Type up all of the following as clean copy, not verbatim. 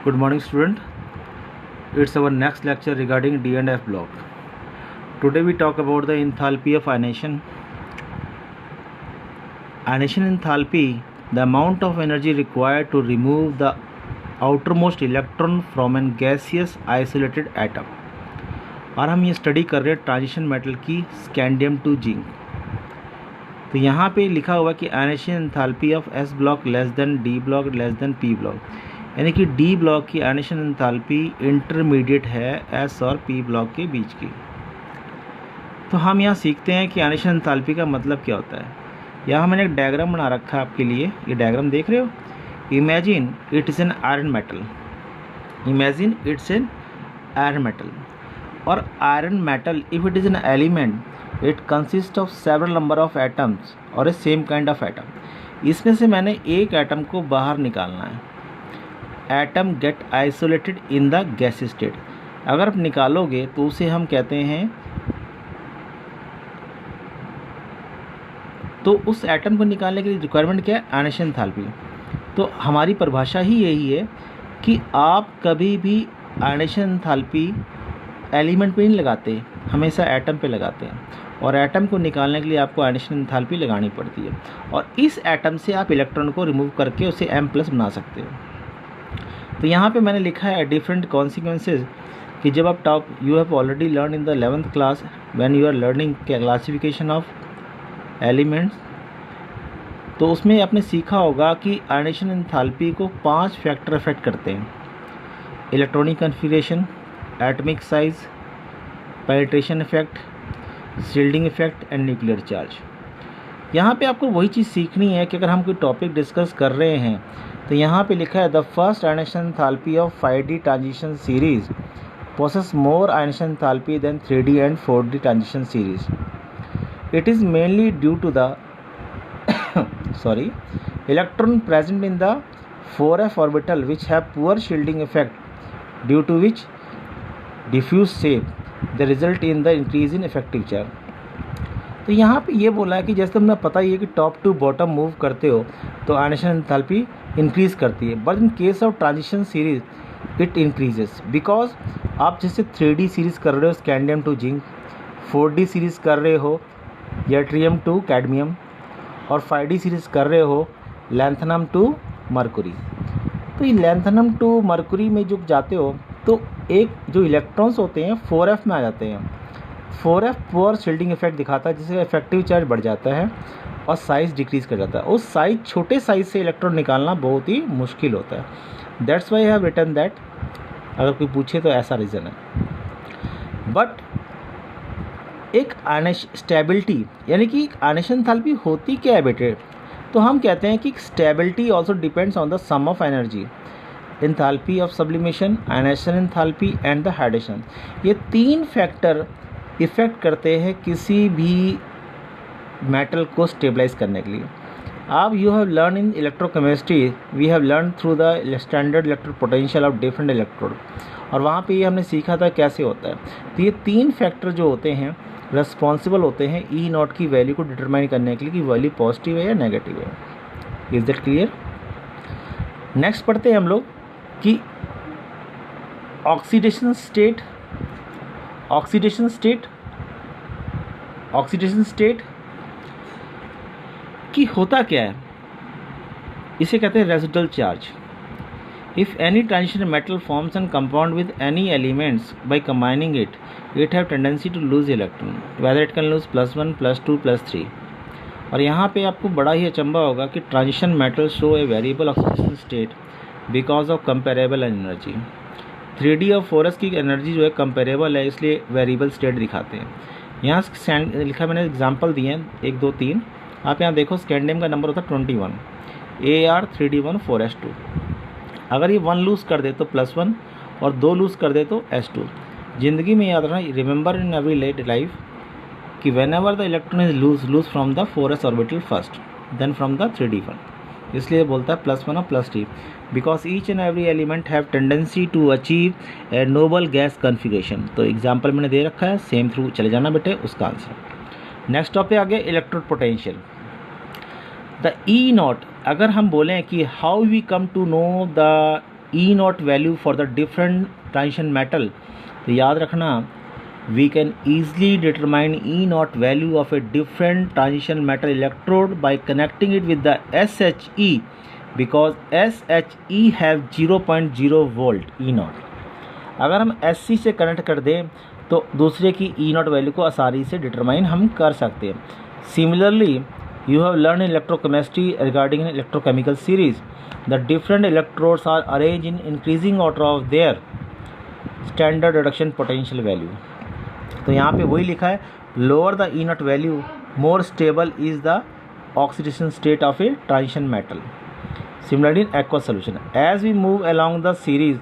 Good morning, student. It's our next lecture regarding D and F block. Today we talk about the enthalpy of ionization. Ionization enthalpy, the amount of energy required to remove the outermost electron from an gaseous isolated atom. और हम ये study कर रहे हैं transition metal की scandium to zinc. तो यहाँ पे लिखा हुआ कि ionization enthalpy of s block less than d block less than p block, यानी कि डी ब्लॉक की आयनाइजेशन एंथैल्पी इंटरमीडिएट है एस और पी ब्लॉक के बीच की. तो हम यहाँ सीखते हैं कि आयनाइजेशन एंथैल्पी का मतलब क्या होता है. यहाँ मैंने एक डायग्राम बना रखा है आपके लिए. ये डायग्राम देख रहे हो. Imagine it is an iron metal. Imagine it's an iron metal. और iron metal if it is an element it consist of several number of atoms और a same kind of atom. इसमें से मैंने एक atom को बाहर निकालना है. Atom get isolated in the gas state. अगर आप निकालोगे तो उसे हम कहते हैं, तो उस एटम को निकालने के लिए रिक्वायरमेंट क्या है, आयनाइजेशन एंथैल्पी. तो हमारी परिभाषा ही यही है कि आप कभी भी आयनाइजेशन एंथैल्पी एलिमेंट पे नहीं लगाते, हमेशा एटम पे लगाते हैं. और एटम को निकालने के लिए आपको आयनाइजेशन एंथैल्पी लगानी पड़ती है. और इस एटम से आप इलेक्ट्रॉन को रिमूव करके उसे M+ बना सकते हो. तो यहाँ पे मैंने लिखा है डिफरेंट कॉन्सिक्वेंसेज कि जब आप top you have already learn in the 11th class when you are learning classification of elements. तो उसमें आपने सीखा होगा कि आयनाइजेशन एंथैल्पी को 5 फैक्टर अफेक्ट करते हैं. Electronic configuration, atomic size, penetration effect, shielding effect and nuclear charge. यहाँ पे आपको वही चीज़ सीखनी है कि अगर हम कोई टॉपिक डिस्कस कर रहे हैं तो यहाँ पे लिखा है the first ionization enthalpy of 5D transition series possess more ionization enthalpy than 3D and 4D transition series. It is mainly due to the electron present in the 4f orbital which have poor shielding effect due to which diffuse shape the result in the increase in effective charge. तो यहाँ पे ये बोला है कि जैसे तुमने पता ही है कि टॉप टू बॉटम मूव करते हो तो आयनाइजेशन एंथैल्पी इंक्रीज करती है. But in case of transition series it increases because आप जैसे 3D सीरीज कर रहे हो scandium to zinc, 4D series कर रहे हो यट्रियम टू कैडमियम, और 5D सीरीज कर रहे हो लैंथनम टू मरकुरी. तो ये लैंथनम टू मरकुरी में जो जाते हो तो एक जो इलेक्ट्रॉन्स होते हैं 4f में आ जाते हैं. 4f पुअर शील्डिंग इफेक्ट दिखाता है जिससे इफेक्टिव चार्ज बढ़ जाता है और साइज़ डिक्रीज़ कर जाता है. उस साइज छोटे साइज़ से इलेक्ट्रॉन निकालना बहुत ही मुश्किल होता है. That's why I have written that. अगर कोई पूछे तो ऐसा रीज़न है. बट एक स्टेबिलिटी यानी कि आयनाइजेशन एंथैल्पी होती क्या है बेटे. तो हम कहते हैं कि stability also depends on the sum of energy, enthalpy of sublimation, ionization enthalpy and the hydration. ये 3 फैक्टर इफ़ेक्ट करते हैं किसी भी मेटल को स्टेबलाइज करने के लिए. आप you have learn in electrochemistry, we have learn through the standard electric potential of different electrode. और वहाँ पे ये हमने सीखा था कैसे होता है. तो ये 3 फैक्टर जो होते हैं रिस्पॉन्सिबल होते हैं E0 की वैल्यू को डिटरमाइन करने के लिए कि वैल्यू पॉजिटिव है या नेगेटिव है. Is that clear. नेक्स्ट पढ़ते हैं हम लोग कि ऑक्सीडेशन स्टेट. ऑक्सीडेशन स्टेट की होता क्या है, इसे कहते हैं residual charge. If any transition metal forms and compound with any elements by combining it have tendency to lose electron, whether it can lose +1, +2, +3. और यहाँ पे आपको बड़ा ही अचंभा होगा कि transition metal show a variable oxidation state because of comparable energy. 3D और 4s की एनर्जी जो है कंपेरेबल है इसलिए वेरिएबल स्टेट दिखाते हैं. यहाँ लिखा मैंने एग्जांपल दिए हैं 1, 2, 3. आप यहाँ देखो स्कैंडियम का नंबर होता है 21, Ar3D1 4s2. अगर ये 1 लूज़ कर दे तो +1 और 2 लूज़ कर दे तो S2. ज़िंदगी में याद रखना, remember in every late life कि whenever the electron is lose from the 4s orbital first then from the 3D1. इसलिए बोलता है +1 और +3 because each and every element have tendency to achieve a noble gas configuration. तो example मैंने दे रखा है, सेम थ्रू चले जाना बेटे उसका आंसर. नेक्स्ट टॉपिक आ गया इलेक्ट्रोड पोटेंशियल. द E0 अगर हम बोलें कि how we come to know the E nought value for the different transition metal, तो याद रखना we can easily determine E naught value of a different transition metal electrode by connecting it with the SHE, because SHE have 0.0 volt E naught. अगर हम SC से connect कर दें तो दूसरे की E naught वैल्यू को आसानी से डिटरमाइन हम कर सकते हैं. Similarly, you have learned in electrochemistry regarding an electrochemical series. The different electrodes are arranged in increasing order of their standard reduction potential value. तो यहाँ पे वही लिखा है, lower the E nought value more stable is the oxidation state of a transition metal. Similarly in aqueous solution, as we move along the series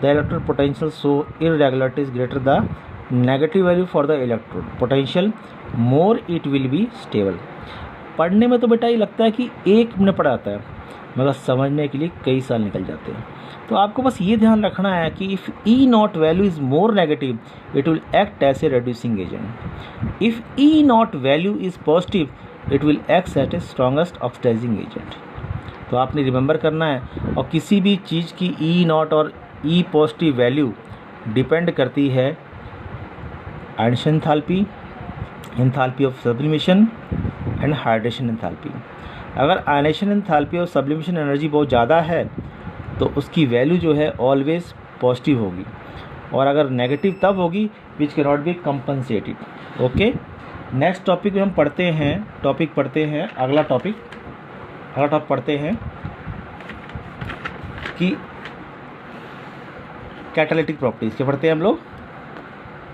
the electrode potential so irregularities greater the negative value for the electrode potential more it will be stable. पढ़ने में तो बेटा ये लगता है कि एक minute पढ़ा जाता है, मगर समझने के लिए कई साल निकल जाते हैं. तो आपको बस ये ध्यान रखना है कि if E nought value is more negative it will act as a reducing agent. If E nought value is positive it will act as a strongest oxidizing agent. तो आपने रिमेंबर करना है. और किसी भी चीज़ की ई नॉट और ई पॉजिटिव वैल्यू डिपेंड करती है ionisation enthalpy, enthalpy of sublimation and hydration enthalpy. अगर आयनेशन एंथैल्पी और सब्लिमेशन एनर्जी बहुत ज़्यादा है तो उसकी वैल्यू जो है ऑलवेज पॉजिटिव होगी, और अगर नेगेटिव तब होगी which can not be compensated. Okay, next topic में हम पढ़ते हैं अगला टॉपिक पढ़ते हैं कि कैटालिटिक प्रॉपर्टीज़. क्या पढ़ते हैं हम लोग?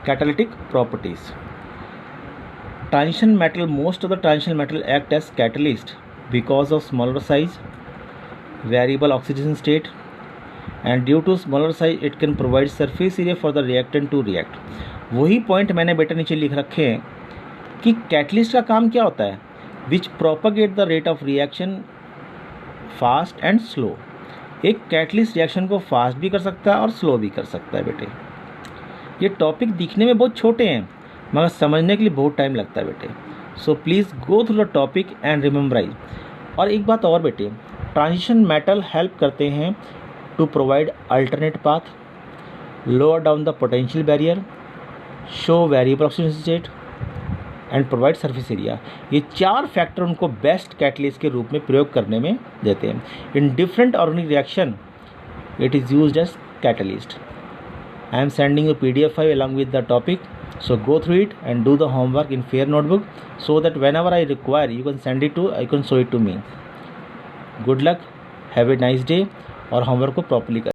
Catalytic properties. Transition metal, most of the transition metal act as catalyst because of smaller size, variable oxidation state, and due to smaller size it can provide surface area for the reactant to react. वही point मैंने बेटा नीचे लिख रखे हैं कि catalyst का काम क्या होता है, which propagate the rate of reaction fast and slow. एक कैटलिस्ट रिएक्शन को फास्ट भी कर सकता है और स्लो भी कर सकता है बेटे. ये टॉपिक दिखने में बहुत छोटे हैं मगर समझने के लिए बहुत टाइम लगता है बेटे. So please go through the topic and rememberize. और एक बात और बेटे, ट्रांजिशन मेटल हेल्प करते हैं to provide alternate path, lower down the potential barrier, show variable oxidation state and provide surface area. ये चार फैक्टर उनको बेस्ट कैटलिस्ट के रूप में प्रयोग करने में देते हैं. In different organic reaction it is used as catalyst. I am sending you PDF file along with the topic, so go through it and do the homework in fair notebook so that whenever I require you can show it to me. Good luck, have a nice day, और homework को properly